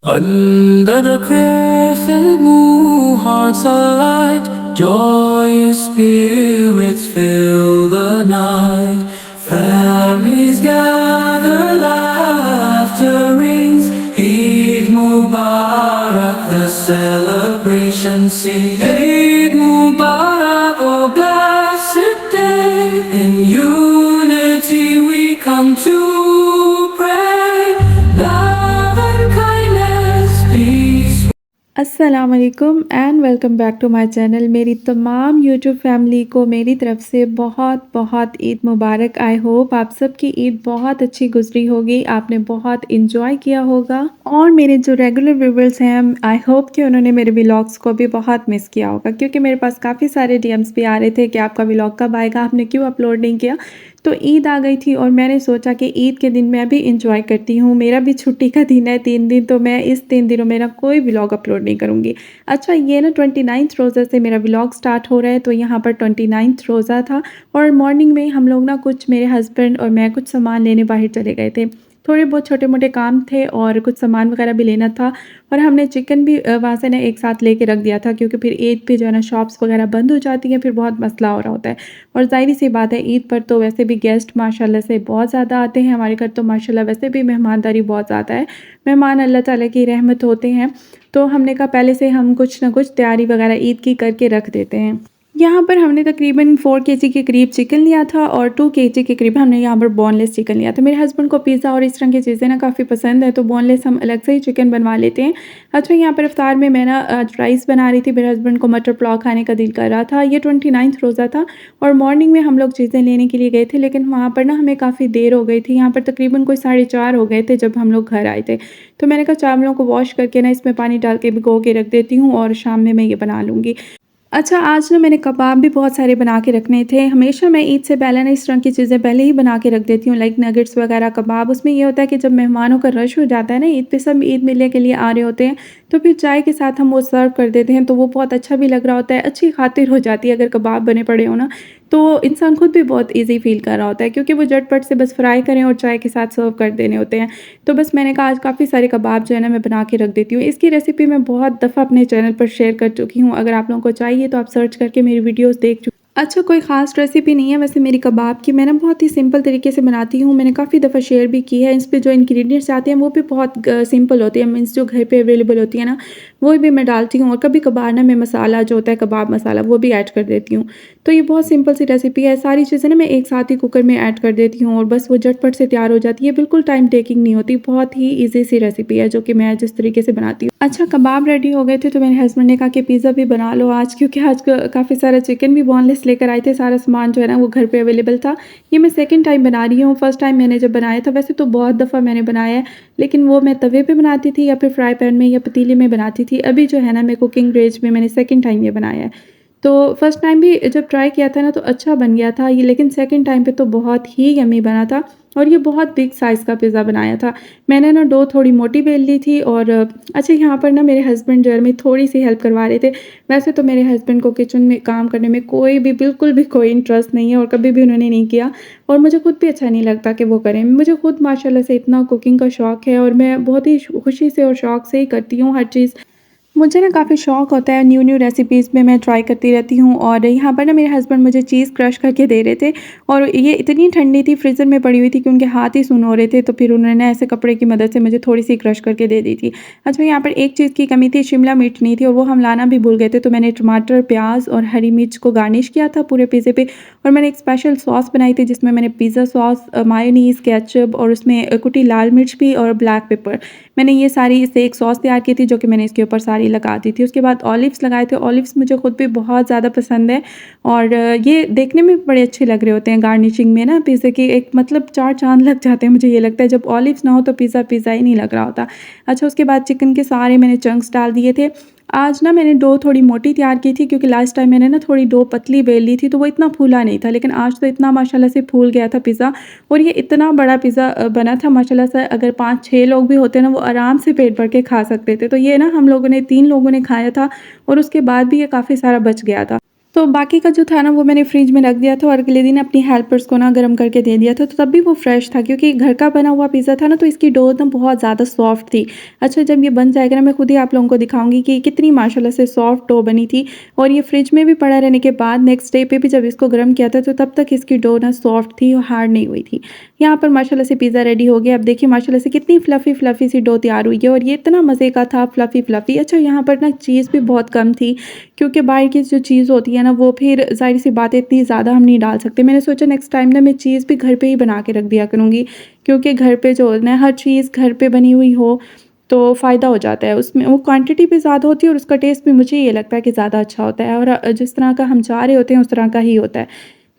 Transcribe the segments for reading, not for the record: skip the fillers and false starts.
Under the crescent moon, hearts alight, joyous spirits fill the night. Families gather, laughter rings. Eid Mubarak, the celebration sings. Eid Mubarak, oh blessed day. In unity we come to pray. Love and kindness, peace. अस्सलाम वालेकुम and welcome back to my channel. मेरी तमाम YouTube family को मेरी तरफ से बहुत बहुत ईद मुबारक। आई होप आप सबकी ईद बहुत अच्छी गुजरी होगी, आपने बहुत इंजॉय किया होगा। और मेरे जो रेगुलर व्यूवर्स हैं, आई होप कि उन्होंने मेरे व्लॉग्स को भी बहुत मिस किया होगा, क्योंकि मेरे पास काफ़ी सारे डीएम्स भी आ रहे थे कि आपका व्लॉग कब आएगा, आपने क्यों अपलोड नहीं किया। तो ईद आ गई थी और मैंने सोचा कि ईद के दिन मैं भी इंजॉय करती हूँ, मेरा भी छुट्टी का दिन है 3 दिन, तो मैं इस 3 दिनों में ना कोई व्लॉग अपलोड नहीं करूँगी। अच्छा, ये ना 29th रोज़ा से मेरा व्लॉग स्टार्ट हो रहा है, तो यहाँ पर 29th रोज़ा था और मॉर्निंग में हम लोग ना कुछ, मेरे हस्बैंड और मैं कुछ सामान लेने बाहर चले गए थे। थोड़े बहुत छोटे-मोटे काम थे और कुछ सामान वगैरह भी लेना था और हमने चिकन भी वहाँ से ना एक साथ लेके रख दिया था, क्योंकि फिर ईद पे जो है ना शॉप्स वगैरह बंद हो जाती हैं, फिर बहुत मसला हो रहा होता है। और ज़ाहिर-सी बात है, ईद पर तो वैसे भी गेस्ट माशाल्लाह से बहुत ज़्यादा आते हैं। हमारे घर तो माशाल्लाह वैसे भी मेहमानदारी बहुत ज़्यादा है। मेहमान अल्लाह ताला की रहमत होते हैं। तो हमने कहा पहले से हम कुछ ना कुछ तैयारी वगैरह ईद की करके रख देते हैं। यहाँ पर हमने तकरीबन 4 केजी के करीब चिकन लिया था और 2 केजी के करीब हमने यहाँ पर बोनलेस चिकन लिया था। मेरे हस्बैंड को पिज़्ज़ा और इस तरह की चीज़ें ना काफ़ी पसंद है, तो बोनलेस हम अलग से ही चिकन बनवा लेते हैं। अच्छा, यहाँ पर इफ्तार में मैं ना राइस बना रही थी, मेरे हस्बैंड को मटर पुलाव खाने का दिल कर रहा था। ये 29th रोज़ा था और मॉर्निंग में हम लोग चीज़ें लेने के लिए गए थे, लेकिन वहाँ पर ना हमें काफ़ी देर हो गई थी। यहाँ पर तकरीबन कोई 4:30 हो गए थे जब हम लोग घर आए थे। तो मैंने कहा चावलों को वॉश करके ना इसमें पानी डाल के भिगो के रख देती हूँ और शाम में मैं ये बना लूँगी। अच्छा, आज ना मैंने कबाब भी बहुत सारे बना के रखने थे। हमेशा मैं ईद से पहले ना इस तरह की चीज़ें पहले ही बना के रख देती हूँ, लाइक नगेट्स वगैरह, कबाब। उसमें ये होता है कि जब मेहमानों का रश हो जाता है ना ईद पे, सब ईद मिलने के लिए आ रहे होते हैं, तो फिर चाय के साथ हम वो सर्व कर देते हैं, तो वो बहुत अच्छा भी लग रहा होता है, अच्छी खातिर हो जाती है। अगर कबाब बने पड़े हो ना, तो इंसान खुद भी बहुत ईज़ी फ़ील कर रहा होता है, क्योंकि वो झटपट से बस फ्राई करें और चाय के साथ सर्व कर देने होते हैं। तो बस मैंने कहा आज काफ़ी सारे कबाब जो है ना मैं बना के रख देती हूँ। इसकी रेसिपी मैं बहुत दफ़ा अपने चैनल पर शेयर कर चुकी हूँ। अगर आप लोगों को चाहिए तो आप सर्च करके मेरी वीडियोज़ देख चु अच्छा, कोई ख़ास रेसिपी नहीं है वैसे मेरी कबाब की। मैं ना बहुत ही सिंपल तरीके से बनाती हूँ। मैंने काफ़ी दफ़ा शेयर भी की है। इस पे जो इंग्रीडिएंट्स आते हैं वो भी बहुत सिंपल होते हैं। मीन्स जो घर पे अवेलेबल होती है ना, वो भी मैं डालती हूँ और कभी-कभार ना मैं मसाला जो होता है कबाब मसाला, वो भी ऐड कर देती हूँ। तो ये बहुत सिंपल सी रेसिपी है। सारी चीज़ें ना मैं एक साथ ही कुकर में ऐड कर देती हूँ और बस वो झटपट से तैयार हो जाती है। बिल्कुल टाइम टेकिंग नहीं होती। बहुत ही ईज़ी सी रेसिपी है जो कि मैं जिस तरीके से बनाती हूँ। अच्छा, कबाब रेडी हो गए थे तो मेरे हस्बैंड ने कहा कि पिज़्ज़ा भी बना लो आज, क्योंकि आज काफ़ी सारा चिकन भी बोनलेस लेकर आए थे। सारा सामान जो है ना वो घर पे अवेलेबल था। ये मैं सेकंड टाइम बना रही हूँ। फर्स्ट टाइम मैंने जब बनाया था, वैसे तो बहुत दफ़ा मैंने बनाया है, लेकिन वो मैं तवे पे बनाती थी या फिर फ्राई पैन में या पतीले में बनाती थी। अभी जो है ना मैं कुकिंग रेंज में मैंने सेकंड टाइम ये बनाया है। तो फर्स्ट टाइम भी जब ट्राई किया था ना तो अच्छा बन गया था ये, लेकिन सेकंड टाइम पे तो बहुत ही यम्मी बना था और ये बहुत बिग साइज़ का पिज़्ज़ा बनाया था। मैंने ना डो थोड़ी मोटी बेल ली थी और अच्छा, यहाँ पर ना मेरे हस्बैंड जो है मेरी थोड़ी-सी हेल्प करवा रहे थे। वैसे तो मेरे हस्बैंड को किचन में काम करने में कोई भी, बिल्कुल भी कोई इंटरेस्ट नहीं है और कभी भी उन्होंने नहीं किया और मुझे खुद भी अच्छा नहीं लगता कि वो करें। मुझे खुद माशाल्लाह से इतना कुकिंग का शौक है और मैं बहुत ही खुशी से और शौक से ही करती हूँ हर चीज़। मुझे ना काफ़ी शौक होता है न्यू-न्यू रेसिपीज़ में मैं ट्राई करती रहती हूँ और यहाँ पर ना मेरे हस्बैंड मुझे चीज़ क्रश करके दे रहे थे और ये इतनी ठंडी थी, फ्रीज़र में पड़ी हुई थी कि उनके हाथ ही सुन्न हो रहे थे, तो फिर उन्होंने ऐसे कपड़े की मदद से मुझे थोड़ी-सी क्रश करके दे दी थी। अच्छा, यहाँ पर एक चीज़ की कमी थी, शिमला मिर्च नहीं थी और वो हम लाना भी भूल गए थे, तो मैंने टमाटर, प्याज़ और हरी मिर्च को गार्निश किया था पूरे पिज़्ज़े पे और मैंने एक स्पेशल सॉस बनाई थी जिसमें मैंने पिज़्ज़ा सॉस, मायोनीज़, केचअप और उसमें कुटी लाल मिर्च भी और ब्लैक पेपर, मैंने ये सारी इससे एक सॉस तैयार की थी जो कि मैंने इसके ऊपर सारी लगा दी थी। उसके बाद ऑलिव्स लगाए थे। ऑलिव्स मुझे खुद भी बहुत ज़्यादा पसंद है और ये देखने में भी बड़े अच्छे लग रहे होते हैं गार्निशिंग में ना पिज़्ज़ा की, एक मतलब 4 चाँद लग जाते हैं मुझे ये लगता है। जब ऑलिव्स ना हो तो पिज़्ज़ा पिज़्ज़ा ही नहीं लग रहा होता। अच्छा, उसके बाद चिकन के सारे मैंने चंक्स डाल दिए थे। आज ना मैंने डो थोड़ी मोटी तैयार की थी, क्योंकि लास्ट टाइम मैंने ना थोड़ी डो पतली बेल ली थी तो वो इतना फूला नहीं था, लेकिन आज तो इतना माशाल्लाह से फूल गया था पिज़्ज़ा और ये इतना बड़ा पिज़्ज़ा बना था माशाल्लाह से। अगर 5-6 लोग भी होते ना, वो आराम से पेट भर के खा सकते थे। तो ये ना हम लोगों ने 3 लोगों ने खाया था और उसके बाद भी ये काफ़ी सारा बच गया था। तो बाकी का जो था ना वो मैंने फ्रिज में रख दिया था और अगले दिन अपनी हेल्पर्स को ना गर्म करके दे दिया था, तो तब भी वो फ्रेश था क्योंकि घर का बना हुआ पिज़्ज़ा था ना, तो इसकी डो ना बहुत ज़्यादा सॉफ्ट थी। अच्छा, जब ये बन जाएगा ना मैं खुद ही आप लोगों को दिखाऊँगी कि कितनी माशाल्लाह से सॉफ्ट डो बनी थी। और ये फ्रिज में भी पड़ा रहने के बाद नेक्स्ट डे पे भी जब इसको गर्म किया था तो तब तक इसकी डो ना सॉफ्ट थी और हार्ड नहीं हुई थी। यहाँ पर माशाल्लाह से पिज़्ज़ा रेडी हो गया। अब देखिए माशाल्लाह से कितनी फ्लफ़ी फ्लफ़ी सी डो तैयार हुई है और ये इतना मज़े का था, फ्लफ़ी फ्लफ़ी। अच्छा, यहाँ पर ना चीज़ भी बहुत कम थी क्योंकि बाहर की जो चीज़ होती है ना वो फिर ज़ाहिर-सी बात है इतनी ज़्यादा हम नहीं डाल सकते। मैंने सोचा नेक्स्ट टाइम ना मैं चीज़ भी घर पे ही बना के रख दिया करूँगी, क्योंकि घर पे जो है ना हर चीज़ घर पे बनी हुई हो तो फ़ायदा हो जाता है। उसमें वो क्वांटिटी भी ज़्यादा होती है और उसका टेस्ट भी मुझे ये लगता है कि ज़्यादा अच्छा होता है और जिस तरह का हम चाह रहे होते हैं उस तरह का ही होता है।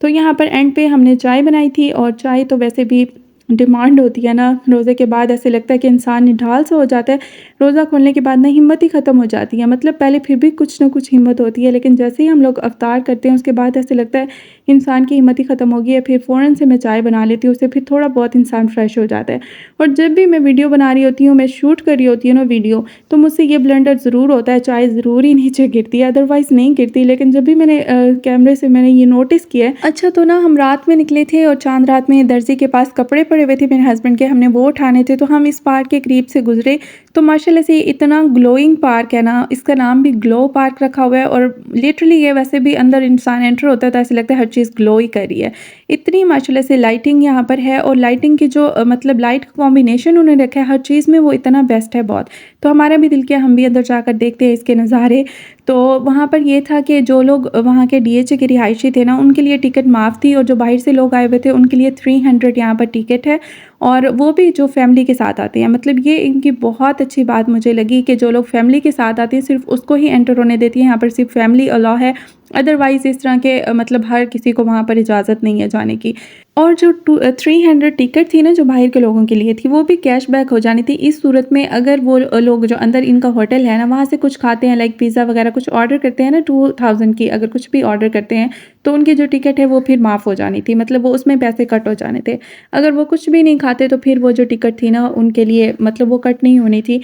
तो यहाँ पर एंड पे हमने चाय बनाई थी और चाय तो वैसे भी डिमांड होती है ना, रोज़े के बाद ऐसे लगता है कि इंसान निढाल सा हो जाता है। रोज़ा खोलने के बाद ना हिम्मत ही ख़त्म हो जाती है। मतलब पहले फिर भी कुछ न कुछ हिम्मत होती है, लेकिन जैसे ही हम लोग इफ्तार करते हैं उसके बाद ऐसे लगता है इंसान की हिम्मत ही ख़त्म हो गई है। फिर फ़ौरन से मैं चाय बना लेती हूँ, उससे फिर थोड़ा बहुत इंसान फ्रेश हो जाता है। और जब भी मैं वीडियो बना रही होती हूँ, मैं शूट कर रही होती हूँ ना वीडियो, तो मुझसे ये ब्लंडर ज़रूर होता है, चाय ज़रूर ही नीचे गिरती है, अदरवाइज़ नहीं गिरती। लेकिन जब भी मैंने कैमरे से मैंने ये नोटिस किया है। अच्छा, तो ना हम रात में निकले थे और चाँद रात में दर्जी के पास कपड़े पड़े हुए थे मेरे हस्बैंड के, हमने वो उठाने थे, तो हम इस पार्क के करीब से गुज़रे। तो माशाल्लाह से इतना ग्लोइंग पार्क है ना, इसका नाम भी ग्लो पार्क रखा हुआ है और लिटरली ये वैसे भी अंदर इंसान एंटर होता है तो ऐसा लगता है हर चीज़ ग्लो ही कर रही है। इतनी माशाल्लाह से लाइटिंग यहाँ पर है और लाइटिंग की जो मतलब लाइट का कॉम्बिनेशन उन्होंने रखा है हर चीज़ में, वो इतना बेस्ट है बहुत। तो हमारा भी दिल किया हम भी अंदर जाकर देखते हैं इसके नज़ारे। तो वहाँ पर ये था कि जो लोग वहाँ के डीएचए के रिहायशी थे ना, उनके लिए टिकट माफ़ थी और जो बाहर से लोग आए हुए थे उनके लिए 300 यहाँ पर टिकट है और वो भी जो फैमिली के साथ आते हैं। मतलब ये इनकी बहुत अच्छी बात मुझे लगी कि जो लोग फैमिली के साथ आते हैं सिर्फ़ उसको ही एंटर होने देती है, यहाँ पर सिर्फ़ फैमिली अलाउ है। अदरवाइज़ इस तरह के मतलब हर किसी को वहाँ पर इजाज़त नहीं है जाने की। और जो 300 टिकट थी ना जो बाहर के लोगों के लिए थी, वो भी कैशबैक हो जानी थी। इस सूरत में अगर वो लोग जो अंदर इनका होटल है ना, वहाँ से कुछ खाते हैं लाइक पिज़्ज़ा वगैरह कुछ ऑर्डर करते हैं ना 2000 की अगर कुछ भी ऑर्डर करते हैं, तो उनकी जो टिकट है वो फिर माफ़ हो जानी थी। मतलब वो उसमें पैसे कट हो जाने थे। अगर वो कुछ भी नहीं खाते तो फिर वो जो टिकट थी ना उनके लिए मतलब वो कट नहीं होनी थी।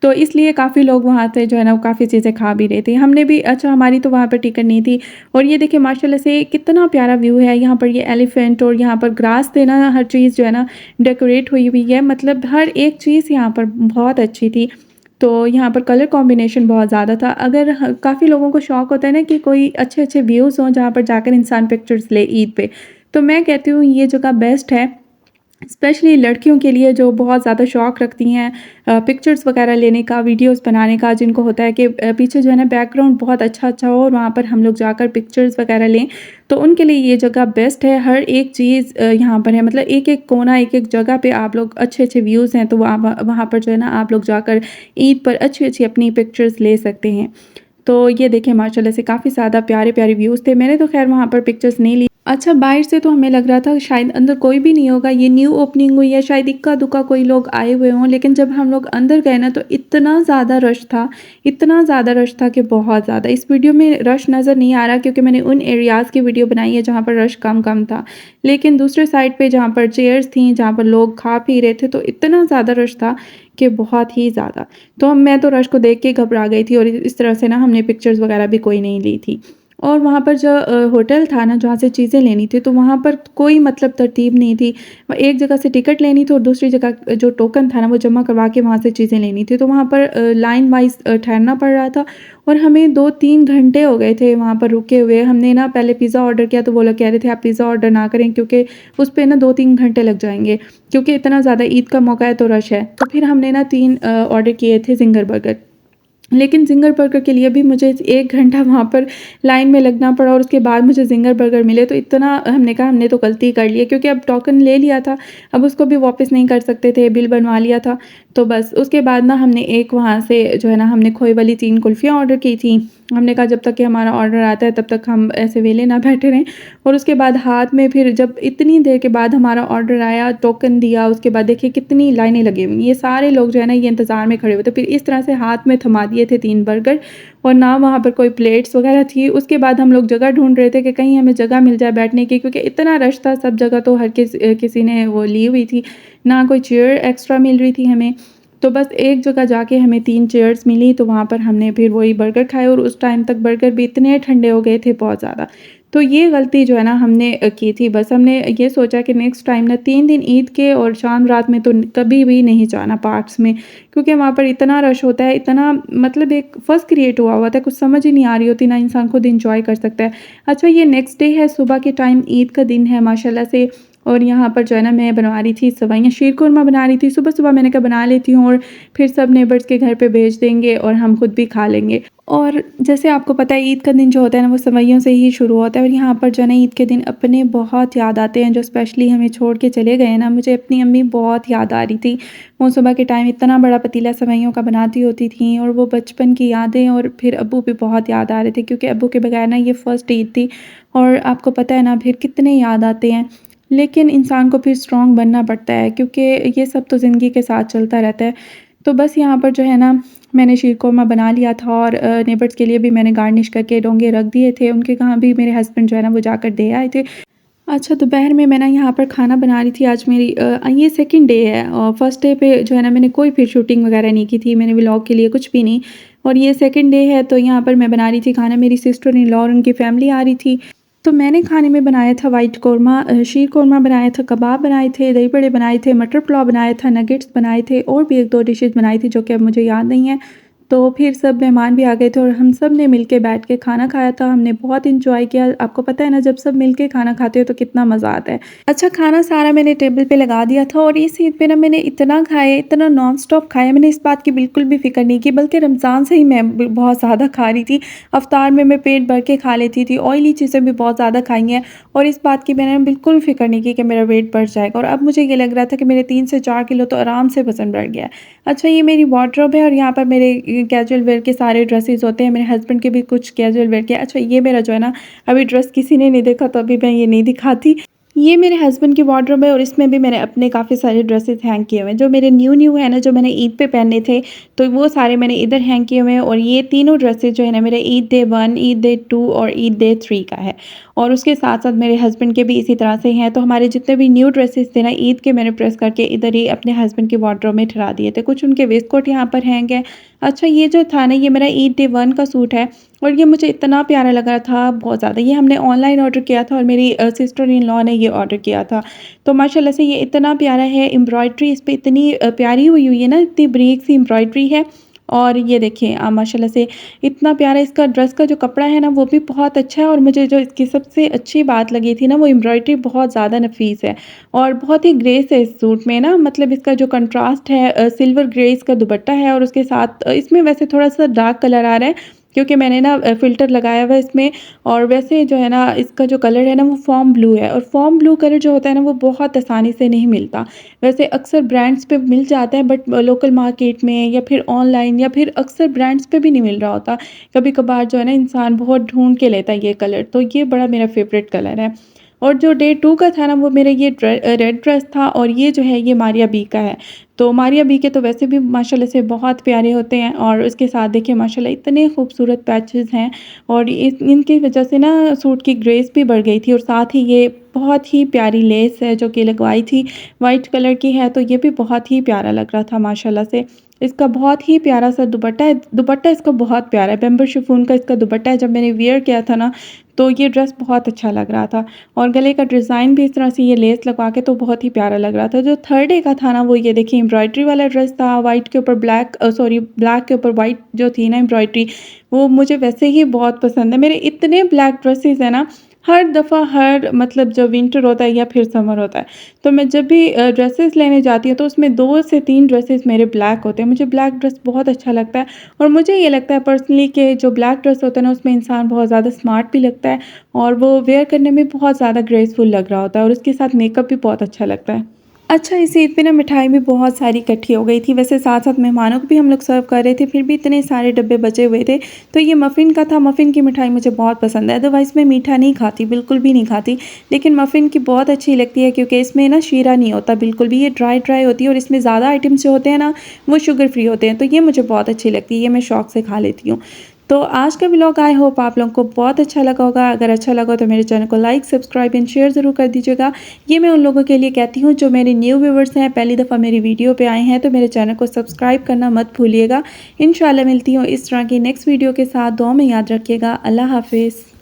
तो इसलिए काफ़ी लोग वहाँ से जो है ना वो काफ़ी चीज़ें खा भी रहे थे। हमने भी अच्छा हमारी तो वहाँ पर टिकट नहीं थी और ये देखिए माशाल्लाह से कितना प्यारा व्यू है। यहाँ पर ये एलिफेंट और यहाँ पर ग्रास से ना हर चीज़ जो है ना डेकोरेट हुई हुई है। मतलब हर एक चीज़ यहाँ पर बहुत अच्छी थी। तो यहाँ पर कलर कॉम्बिनेशन बहुत ज़्यादा था। अगर काफ़ी लोगों को शौक होता है ना कि कोई अच्छे-अच्छे व्यूज़ हों जहाँ पर जाकर इंसान पिक्चर्स ले ईद पे, तो मैं कहती हूँ ये जगह बेस्ट है। स्पेशली लड़कियों के लिए जो बहुत ज़्यादा शौक़ रखती हैं पिक्चर्स वगैरह लेने का, वीडियोज़ बनाने का, जिनको होता है कि पीछे जो है ना बैकग्राउंड बहुत अच्छा-अच्छा हो और वहाँ पर हम लोग जाकर पिक्चर्स वगैरह लें, तो उनके लिए ये जगह बेस्ट है। हर एक चीज़ यहाँ पर है, मतलब एक-एक कोना, एक-एक जगह पे आप लोग अच्छे-अच्छे व्यूज़ हैं, तो वहाँ वहाँ पर जो है ना आप लोग जाकर ईद पर अच्छी-अच्छी अपनी पिक्चर्स ले सकते हैं। तो ये देखें माशाल्लाह से काफ़ी ज़्यादा प्यारे-प्यारे व्यूज़ थे। मैंने तो ख़ैर वहाँ पर पिक्चर्स नहीं ली। अच्छा, बाहर से तो हमें लग रहा था शायद अंदर कोई भी नहीं होगा, ये न्यू ओपनिंग हुई है, शायद इक्का-दुक्का कोई लोग आए हुए हों। लेकिन जब हम लोग अंदर गए ना तो इतना ज़्यादा रश था, इतना ज़्यादा रश था कि बहुत ज़्यादा। इस वीडियो में रश नज़र नहीं आ रहा क्योंकि मैंने उन एरियाज़ की वीडियो बनाई है जहाँ पर रश कम-कम था। लेकिन दूसरे साइड पे जहाँ पर चेयर्स थीं, जहाँ पर लोग खा पी रहे थे, तो इतना ज़्यादा रश था कि बहुत ही ज़्यादा। तो मैं तो रश को देख के घबरा गई थी और इस तरह से ना हमने पिक्चर्स वगैरह भी कोई नहीं ली थी। और वहाँ पर जो होटल था ना जहाँ से चीज़ें लेनी थी, तो वहाँ पर कोई मतलब तरतीब नहीं थी। एक जगह से टिकट लेनी थी और दूसरी जगह जो टोकन था ना वो जमा करवा के वहाँ से चीज़ें लेनी थी। तो वहाँ पर लाइन वाइज़ ठहरना पड़ रहा था और हमें 2-3 घंटे हो गए थे वहाँ पर रुके हुए। हमने ना पहले पिज़्ज़ा ऑर्डर किया तो वो लोग कह रहे थे आप पिज़्ज़ा ऑर्डर ना करें क्योंकि उस पे ना 2-3 घंटे लग जाएँगे, क्योंकि इतना ज़्यादा ईद का मौका है तो रश है। तो फिर हमने ना 3 ऑर्डर किए थे ज़िंगर बर्गर। लेकिन ज़िंगर बर्गर के लिए भी मुझे 1 घंटा वहाँ पर लाइन में लगना पड़ा और उसके बाद मुझे ज़िंगर बर्गर मिले, तो इतना हमने कहा हमने तो गलती कर ली है क्योंकि अब टोकन ले लिया था, अब उसको भी वापस नहीं कर सकते थे, बिल बनवा लिया था। तो बस उसके बाद ना हमने एक वहाँ से जो है ना हमने खोए वाली 3 कुल्फ़ियाँ ऑर्डर की थी। हमने कहा जब तक कि हमारा ऑर्डर आता है तब तक हम ऐसे वेले ना बैठे रहें। और उसके बाद हाथ में फिर जब इतनी देर के बाद हमारा ऑर्डर आया, टोकन दिया, उसके बाद देखिए कितनी लाइनें लगी हुई। ये सारे लोग जो है ना ये इंतज़ार में खड़े हुए थे। फिर इस तरह से हाथ में थमा दिए थे 3 बर्गर और ना वहाँ पर कोई प्लेट्स वगैरह थी। उसके बाद हम लोग जगह ढूँढ रहे थे कि कहीं हमें जगह मिल जाए बैठने की, क्योंकि इतना रश था, सब जगह तो हर किसी ने वो ली हुई थी, ना कोई चेयर एक्स्ट्रा मिल रही थी हमें। तो बस एक जगह जाके हमें 3 चेयर्स मिली, तो वहाँ पर हमने फिर वही बर्गर खाए और उस टाइम तक बर्गर भी इतने ठंडे हो गए थे बहुत ज़्यादा। तो ये गलती जो है ना हमने की थी। बस हमने ये सोचा कि नेक्स्ट टाइम ना 3 दिन ईद के और शाम रात में तो कभी भी नहीं जाना पार्क्स में, क्योंकि वहाँ पर इतना रश होता है, इतना मतलब एक फँस क्रिएट हुआ होता है, कुछ समझ ही नहीं आ रही होती, ना इंसान खुद एन्जॉय कर सकता है। अच्छा, ये नेक्स्ट डे है, सुबह के टाइम ईद का दिन है माशाल्लाह से, और यहाँ पर जो है ना मैं बनवा रही थी सेवइयाँ, शीर कोरमा बना रही थी। सुबह-सुबह मैंने कहा बना लेती हूँ और फिर सब नेबर्स के घर पे भेज देंगे और हम खुद भी खा लेंगे। और जैसे आपको पता है ईद का दिन जो होता है ना वो सेवइयों से ही शुरू होता है, और यहाँ पर जो है ना ईद के दिन अपने बहुत याद आते हैं, जो स्पेशली हमें छोड़ के चले गए हैं ना, मुझे अपनी अम्मी बहुत याद आ रही थी। वो सुबह के टाइम इतना बड़ा पतीला सेवइयों का बनाती होती थीं, और वो बचपन की यादें, और फिर अब्बू भी बहुत याद आ रहे थे, क्योंकि अब्बू के बगैर ना ये फर्स्ट ईद थी। और आपको पता है ना फिर कितने याद आते हैं। लेकिन इंसान को फिर स्ट्रॉन्ग बनना पड़ता है, क्योंकि ये सब तो ज़िंदगी के साथ चलता रहता है। तो बस यहाँ पर जो है ना मैंने शीर कोरमा बना लिया था, और नेबर्स के लिए भी मैंने गार्निश करके डोंगे रख दिए थे। उनके यहाँ भी मेरे हस्बैंड जो है ना वो जाकर दे आए थे। अच्छा, दोपहर में मैं ना यहाँ पर खाना बना रही थी। आज मेरी ये सेकंड डे है, और फर्स्ट डे पे जो है ना मैंने कोई फिर शूटिंग वगैरह नहीं की थी, मैंने व्लॉग के लिए कुछ भी नहीं। और ये सेकंड डे है, तो यहाँ पर मैं बना रही थी खाना। मेरी सिस्टर इन लॉ और उनकी फैमिली आ रही थी। तो मैंने खाने में बनाया था वाइट कोरमा, शीर कोरमा बनाया था, कबाब बनाए थे, दही बड़े बनाए थे, मटर पुलाव बनाया था, नगेट्स बनाए थे, और भी 1-2 डिशेज़ बनाई थी जो कि अब मुझे याद नहीं है। तो फिर सब मेहमान भी आ गए थे और हम सब ने मिल के बैठ के खाना खाया था। हमने बहुत एन्जॉय किया। आपको पता है ना जब सब मिल के खाना खाते हो तो कितना मज़ा आता है। अच्छा, खाना सारा मैंने टेबल पे लगा दिया था, और इस ईद पे ना मैंने इतना खाया, इतना नॉन स्टॉप खाया, मैंने इस बात की बिल्कुल भी फ़िक्र नहीं की, बल्कि रमज़ान से ही मैं ब बहुत ज़्यादा खा रही थी। इफ्तार में मैं पेट भर के खा लेती थी, ऑयली चीज़ें भी बहुत ज़्यादा खाई हैं, और इस बात की मैंने बिल्कुल फ़िक्र नहीं की कि मेरा वेट बढ़ जाएगा, और अब मुझे ये लग रहा था कि मेरे 3 से 4 किलो तो आराम से वज़न बढ़ गया है। अच्छा, ये मेरी वार्डरोब है, और यहाँ पर मेरे कैजुअल वेयर के सारे ड्रेसेस होते हैं। मेरे हस्बैंड के भी कुछ कैजुअल वेयर के। अच्छा, ये मेरा जो है ना अभी ड्रेस किसी ने नहीं देखा, तो अभी मैं ये नहीं दिखाती। ये मेरे हस्बैंड की वार्डरोब है, और इसमें भी मैंने अपने काफ़ी सारे ड्रेसेस हैंग किए हुए हैं। जो मेरे न्यू है ना, जो मैंने ईद पे पहने थे, तो वो सारे मैंने इधर हैंग किए हुए हैं। और ये तीनों ड्रेसेस जो है ना मेरे ईद डे 1, ईद डे 2 और ईद डे 3 का है। और उसके साथ-साथ मेरे हस्बैंड के भी इसी तरह से हैं। तो हमारे जितने भी न्यू ड्रेसेस थे ना ईद के, मैंने प्रेस करके इधर ही अपने हस्बैंड की वार्डरोब में ठहरा दिए थे। कुछ उनके वेस्ट कोट यहाँ पर हैंग है। अच्छा, ये जो था ना ये मेरा ईद डे 1 का सूट है, और ये मुझे इतना प्यारा लग रहा था बहुत ज़्यादा। ये हमने ऑनलाइन ऑर्डर किया था, और मेरी सिस्टर इन लॉ ने ये ऑर्डर किया था। तो माशाल्लाह से ये इतना प्यारा है, एम्ब्रॉयडरी इस पे इतनी प्यारी हुई हुई है ना, इतनी बारीक सी एम्ब्रॉयडरी है। और ये देखिए माशाल्लाह से इतना प्यारा इसका ड्रेस का जो कपड़ा है ना वो भी बहुत अच्छा है, और मुझे जो इसकी सबसे अच्छी बात लगी थी ना वो एम्ब्रॉयडरी बहुत ज़्यादा नफीस है, और बहुत ही ग्रेस है इस सूट में ना। मतलब इसका जो कंट्रास्ट है सिल्वर ग्रे इसका दुपट्टा है, और उसके साथ इसमें वैसे थोड़ा सा डार्क कलर आ रहा है, क्योंकि मैंने ना फ़िल्टर लगाया हुआ है इसमें। और वैसे जो है ना इसका जो कलर है ना वो फ़ॉर्म ब्लू है, और फ़ॉर्म ब्लू कलर जो होता है ना वो बहुत आसानी से नहीं मिलता। वैसे अक्सर ब्रांड्स पे मिल जाता है, बट लोकल मार्केट में या फिर ऑनलाइन या फिर अक्सर ब्रांड्स पे भी नहीं मिल रहा होता। कभी-कभार जो है ना इंसान बहुत ढूँढ के लेता है ये कलर, तो ये बड़ा मेरा फ़ेवरेट कलर है। और जो डे 2 का था ना वो मेरा ये रेड ड्रेस था, और ये जो है ये मारिया बी का है। तो मारिया बी के तो वैसे भी माशाल्लाह से बहुत प्यारे होते हैं, और उसके साथ देखिए माशाल्लाह इतने खूबसूरत पैचेज़ हैं, और इनकी वजह से ना सूट की ग्रेस भी बढ़ गई थी, और साथ ही ये बहुत ही प्यारी लेस है जो कि लगवाई थी, वाइट कलर की है, तो ये भी बहुत ही प्यारा लग रहा था माशाल्लाह से। इसका बहुत ही प्यारा सा दुपट्टा है, दुपट्टा इसका बहुत प्यारा है, पेम्बर शिफॉन का इसका दुपट्टा है। जब मैंने वियर किया था ना तो ये ड्रेस बहुत अच्छा लग रहा था, और गले का डिज़ाइन भी इस तरह से ये लेस लगवा के तो बहुत ही प्यारा लग रहा था। जो थर्ड डे का था ना वो ये देखिए एम्ब्रॉयडरी वाला ड्रेस था, वाइट के ऊपर ब्लैक ब्लैक के ऊपर वाइट जो थी ना एम्ब्रॉयडरी, वो मुझे वैसे ही बहुत पसंद है। मेरे इतने ब्लैक ड्रेसेस हैं ना, हर दफ़ा हर मतलब जब विंटर होता है या फिर समर होता है, तो मैं जब भी ड्रेसेस लेने जाती हूँ तो उसमें 2 से 3 ड्रेसेस मेरे ब्लैक होते हैं। मुझे ब्लैक ड्रेस बहुत अच्छा लगता है, और मुझे ये लगता है पर्सनली कि जो ब्लैक ड्रेस होता है ना उसमें इंसान बहुत ज़्यादा स्मार्ट भी लगता है, और वो वेयर करने में बहुत ज़्यादा ग्रेसफुल लग रहा होता है, और उसके साथ मेकअप भी बहुत अच्छा लगता है। अच्छा, इस ईद पे ना मिठाई भी बहुत सारी इकट्ठी हो गई थी। वैसे साथ-साथ मेहमानों को भी हम लोग सर्व कर रहे थे, फिर भी इतने सारे डब्बे बचे हुए थे। तो ये मफ़िन का था, मफ़िन की मिठाई मुझे बहुत पसंद है। अदरवाइज़ मैं मीठा नहीं खाती, बिल्कुल भी नहीं खाती। लेकिन मफ़िन की बहुत अच्छी लगती है, क्योंकि इसमें ना शीरा नहीं होता बिल्कुल भी, ये ड्राई होती है, और इसमें ज़्यादा आइटम्स जो होते हैं ना वो शुगर फ्री होते हैं। तो ये मुझे बहुत अच्छी लगती है, ये मैं शौक से खा लेती हूँ। तो आज का व्लॉग आई होप आप लोगों को बहुत अच्छा लगा होगा। अगर अच्छा लगा तो मेरे चैनल को लाइक, सब्सक्राइब एंड शेयर ज़रूर कर दीजिएगा। ये मैं उन लोगों के लिए कहती हूँ जो मेरे न्यू व्यूवर्स हैं, पहली दफ़ा मेरी वीडियो पे आए हैं, तो मेरे चैनल को सब्सक्राइब करना मत भूलिएगा। इंशाल्लाह मिलती हूँ इस तरह की नेक्स्ट वीडियो के साथ। दुआ में याद रखिएगा। अल्लाह हाफिज़।